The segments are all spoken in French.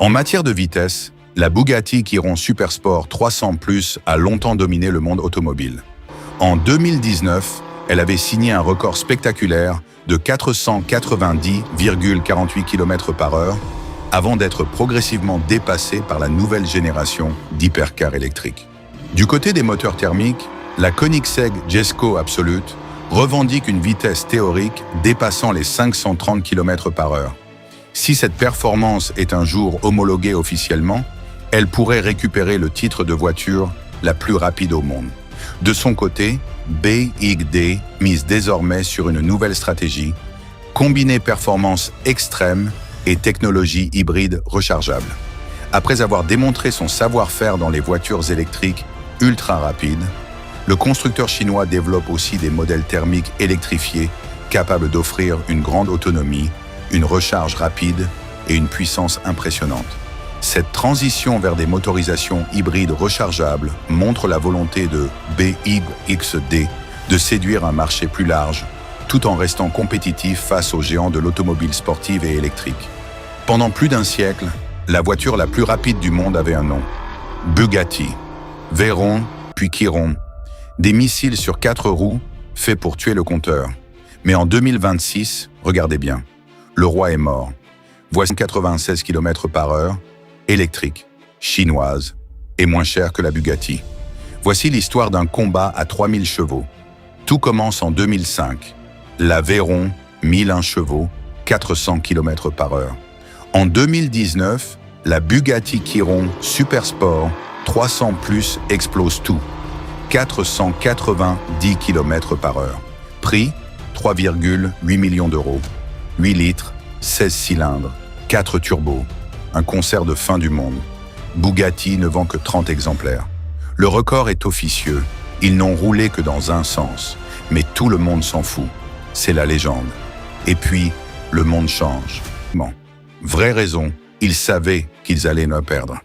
En matière de vitesse, la Bugatti Chiron Supersport 300+ a longtemps dominé le monde automobile. En 2019, elle avait signé un record spectaculaire de 490,48 km/h avant d'être progressivement dépassée par la nouvelle génération d'hypercars électriques. Du côté des moteurs thermiques, la Koenigsegg Jesko Absolute revendique une vitesse théorique dépassant les 530 km/h. Si cette performance est un jour homologuée officiellement, elle pourrait récupérer le titre de voiture la plus rapide au monde. De son côté, BYD mise désormais sur une nouvelle stratégie, combiner performance extrême et technologie hybride rechargeable. Après avoir démontré son savoir-faire dans les voitures électriques ultra rapides, le constructeur chinois développe aussi des modèles thermiques électrifiés capables d'offrir une grande autonomie, une recharge rapide et une puissance impressionnante. Cette transition vers des motorisations hybrides rechargeables montre la volonté de BYXD de séduire un marché plus large, tout en restant compétitif face aux géants de l'automobile sportive et électrique. Pendant plus d'un siècle, la voiture la plus rapide du monde avait un nom. Bugatti. Veyron, puis Chiron. Des missiles sur 4 roues, faits pour tuer le compteur. Mais en 2026, regardez bien, le roi est mort. Voici 96 km/h, électrique, chinoise, et moins chère que la Bugatti. Voici l'histoire d'un combat à 3000 chevaux. Tout commence en 2005. La Veyron, 1001 chevaux, 400 km/h. En 2019, la Bugatti Chiron Supersport 300+ explose tout. 490 km/h. Prix, 3,8 millions d'euros. 8 litres, 16 cylindres, 4 turbos. Un concert de fin du monde. Bugatti ne vend que 30 exemplaires. Le record est officieux. Ils n'ont roulé que dans un sens. Mais tout le monde s'en fout. C'est la légende. Et puis, le monde change. Bon. Vraie raison, ils savaient qu'ils allaient le perdre.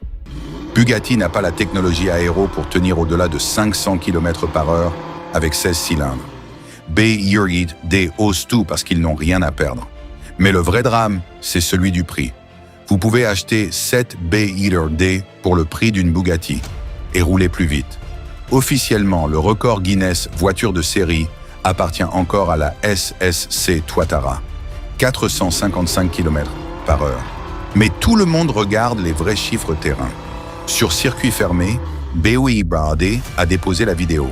Bugatti n'a pas la technologie aéro pour tenir au-delà de 500 km/h avec 16 cylindres. BYD ose tout parce qu'ils n'ont rien à perdre. Mais le vrai drame, c'est celui du prix. Vous pouvez acheter 7 BYD pour le prix d'une Bugatti et rouler plus vite. Officiellement, le record Guinness voiture de série appartient encore à la SSC Tuatara, 455 km/h. Mais tout le monde regarde les vrais chiffres terrain. Sur circuit fermé, BYD a déposé la vidéo.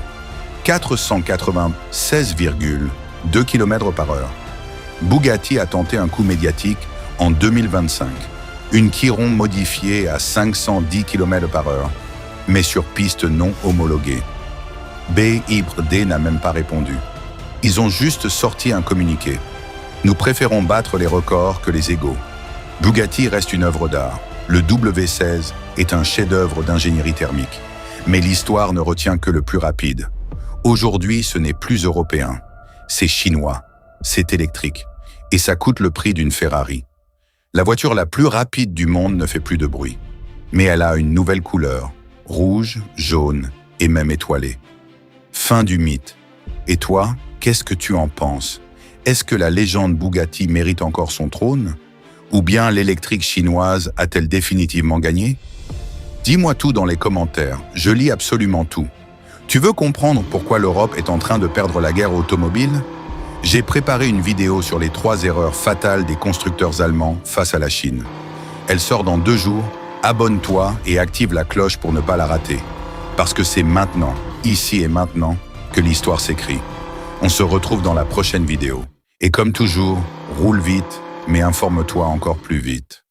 496,2 km/h. Bugatti a tenté un coup médiatique en 2025. Une Chiron modifiée à 510 km/h, mais sur piste non homologuée. BYD n'a même pas répondu. Ils ont juste sorti un communiqué. Nous préférons battre les records que les égaux. Bugatti reste une œuvre d'art. Le W16 est un chef-d'œuvre d'ingénierie thermique. Mais l'histoire ne retient que le plus rapide. Aujourd'hui, ce n'est plus européen. C'est chinois. C'est électrique. Et ça coûte le prix d'une Ferrari. La voiture la plus rapide du monde ne fait plus de bruit. Mais elle a une nouvelle couleur. Rouge, jaune et même étoilée. Fin du mythe. Et toi, qu'est-ce que tu en penses? Est-ce que la légende Bugatti mérite encore son trône? Ou bien l'électrique chinoise a-t-elle définitivement gagné? Dis-moi tout dans les commentaires, je lis absolument tout. Tu veux comprendre pourquoi l'Europe est en train de perdre la guerre automobile? J'ai préparé une vidéo sur les 3 erreurs fatales des constructeurs allemands face à la Chine. Elle sort dans 2 jours, abonne-toi et active la cloche pour ne pas la rater. Parce que c'est maintenant, ici et maintenant, que l'histoire s'écrit. On se retrouve dans la prochaine vidéo. Et comme toujours, roule vite, mais informe-toi encore plus vite.